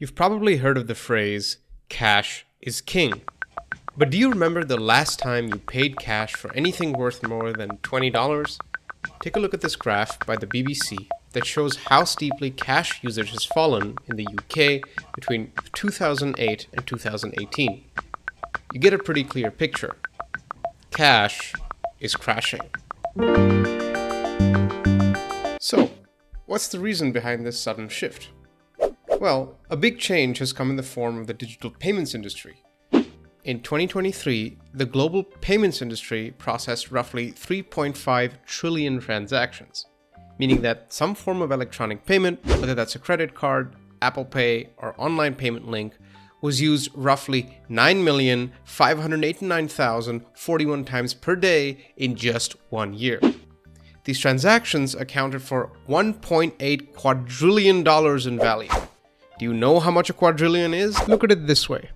You've probably heard of the phrase, cash is king. But do you remember the last time you paid cash for anything worth more than $20? Take a look at this graph by the BBC that shows how steeply cash usage has fallen in the UK between 2008 and 2018. You get a pretty clear picture. Cash is crashing. So, what's the reason behind this sudden shift? Well, a big change has come in the form of the digital payments industry. In 2023, the global payments industry processed roughly 3.5 trillion transactions, meaning that some form of electronic payment, whether that's a credit card, Apple Pay, or online payment link, was used roughly 9,589,041 times per day in just 1 year. These transactions accounted for $1.8 quadrillion in value. Do you know how much a quadrillion is? Look at it this way.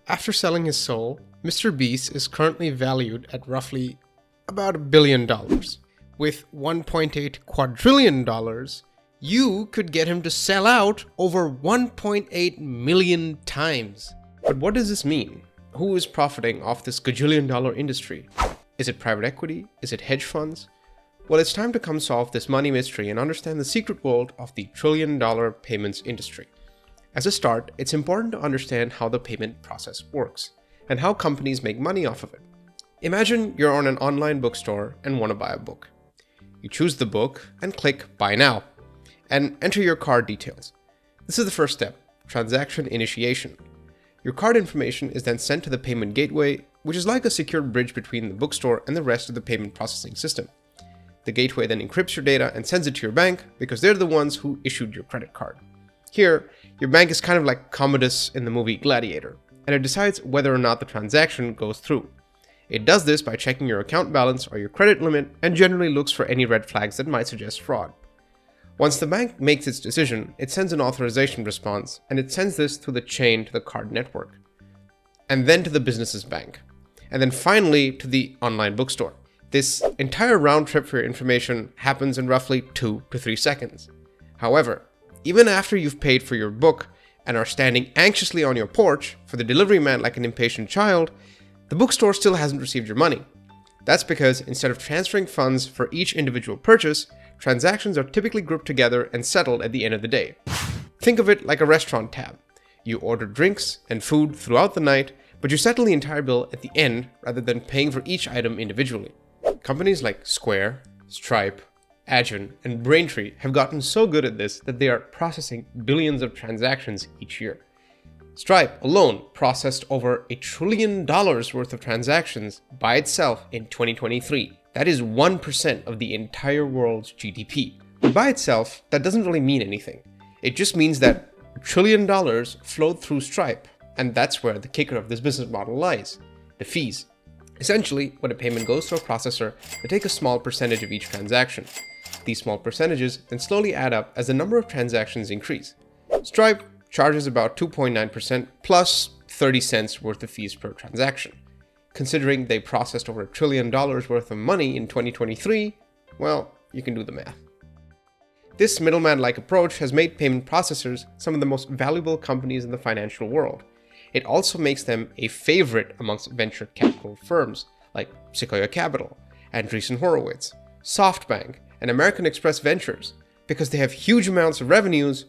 After selling his soul, Mr. Beast is currently valued at roughly about $1 billion. With $1.8 quadrillion, you could get him to sell out over 1.8 million times. But what does this mean? Who is profiting off this gajillion-dollar industry? Is it private equity? Is it hedge funds? Well, it's time to come solve this money mystery and understand the secret world of the trillion-dollar payments industry. As a start, it's important to understand how the payment process works and how companies make money off of it. Imagine you're on an online bookstore and want to buy a book. You choose the book and click Buy Now and enter your card details. This is the first step, transaction initiation. Your card information is then sent to the payment gateway, which is like a secure bridge between the bookstore and the rest of the payment processing system. The gateway then encrypts your data and sends it to your bank because they're the ones who issued your credit card. Here, your bank is kind of like Commodus in the movie Gladiator, and it decides whether or not the transaction goes through. It does this by checking your account balance or your credit limit and generally looks for any red flags that might suggest fraud. Once the bank makes its decision, it sends an authorization response, and it sends this through the chain to the card network, and then to the business's bank, and then finally to the online bookstore. This entire round trip for your information happens in roughly 2 to 3 seconds. However, even after you've paid for your book and are standing anxiously on your porch for the delivery man like an impatient child, the bookstore still hasn't received your money. That's because instead of transferring funds for each individual purchase, transactions are typically grouped together and settled at the end of the day. Think of it like a restaurant tab. You order drinks and food throughout the night, but you settle the entire bill at the end rather than paying for each item individually. Companies like Square, Stripe, Adyen, and Braintree have gotten so good at this that they are processing billions of transactions each year. Stripe alone processed over $1 trillion worth of transactions by itself in 2023. That is 1% of the entire world's GDP. But by itself, that doesn't really mean anything. It just means that $1 trillion flowed through Stripe, and that's where the kicker of this business model lies: the fees. Essentially, when a payment goes to a processor, they take a small percentage of each transaction. These small percentages then slowly add up as the number of transactions increase. Stripe charges about 2.9% plus 30 cents worth of fees per transaction. Considering they processed over $1 trillion worth of money in 2023, well, you can do the math. This middleman-like approach has made payment processors some of the most valuable companies in the financial world. It also makes them a favorite amongst venture capital firms like Sequoia Capital, Andreessen Horowitz, SoftBank, and American Express Ventures, because they have huge amounts of revenues,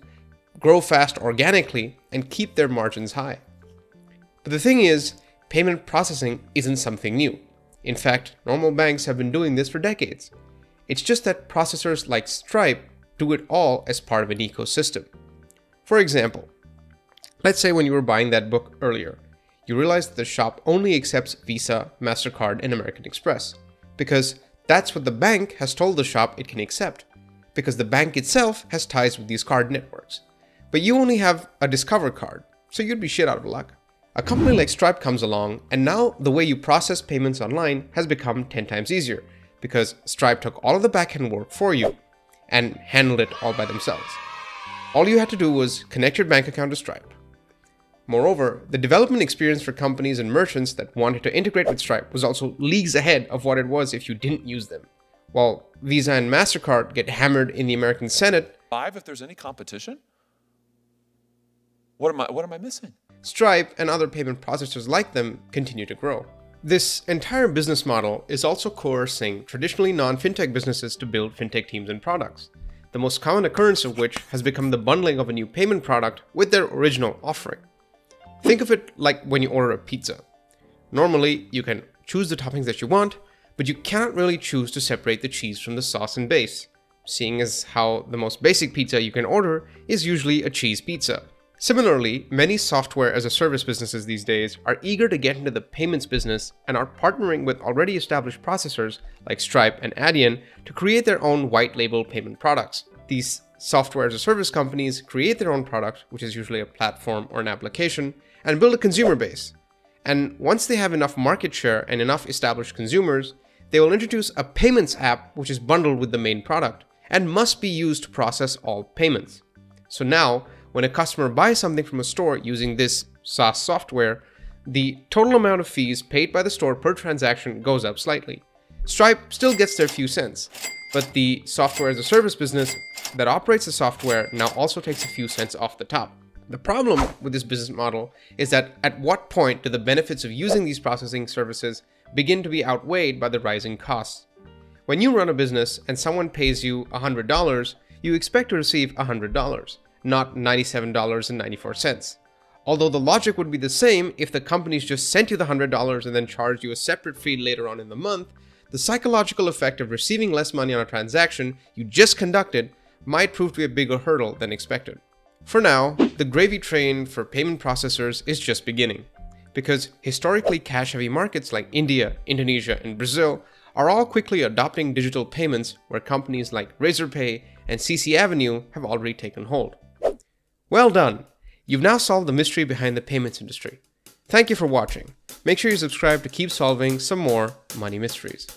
grow fast organically, and keep their margins high. But the thing is, payment processing isn't something new. In fact, normal banks have been doing this for decades. It's just that processors like Stripe do it all as part of an ecosystem. For example, let's say when you were buying that book earlier, you realized that the shop only accepts Visa, MasterCard, and American Express, because that's what the bank has told the shop it can accept, because the bank itself has ties with these card networks. But you only have a Discover card, so you'd be shit out of luck. A company like Stripe comes along, and now the way you process payments online has become 10 times easier, because Stripe took all of the backend work for you and handled it all by themselves. All you had to do was connect your bank account to Stripe. Moreover, the development experience for companies and merchants that wanted to integrate with Stripe was also leagues ahead of what it was if you didn't use them. While Visa and MasterCard get hammered in the American Senate, if there's any competition? What am I missing? Stripe and other payment processors like them continue to grow. This entire business model is also coercing traditionally non-fintech businesses to build fintech teams and products, the most common occurrence of which has become the bundling of a new payment product with their original offering. Think of it like when you order a pizza. Normally, you can choose the toppings that you want, but you cannot really choose to separate the cheese from the sauce and base, seeing as how the most basic pizza you can order is usually a cheese pizza. Similarly, many software-as-a-service businesses these days are eager to get into the payments business and are partnering with already established processors like Stripe and Adyen to create their own white-label payment products. These software-as-a-service companies create their own product, which is usually a platform or an application, and build a consumer base. And once they have enough market share and enough established consumers, they will introduce a payments app which is bundled with the main product and must be used to process all payments. So now, when a customer buys something from a store using this SaaS software, the total amount of fees paid by the store per transaction goes up slightly. Stripe still gets their few cents, but the software as a service business that operates the software now also takes a few cents off the top. The problem with this business model is that at what point do the benefits of using these processing services begin to be outweighed by the rising costs? When you run a business and someone pays you $100, you expect to receive $100. Not $97.94. Although the logic would be the same if the companies just sent you the $100 and then charged you a separate fee later on in the month, the psychological effect of receiving less money on a transaction you just conducted might prove to be a bigger hurdle than expected. For now, the gravy train for payment processors is just beginning, because historically cash-heavy markets like India, Indonesia, and Brazil are all quickly adopting digital payments where companies like Razorpay and CC Avenue have already taken hold. Well done! You've now solved the mystery behind the payments industry. Thank you for watching. Make sure you subscribe to keep solving some more money mysteries.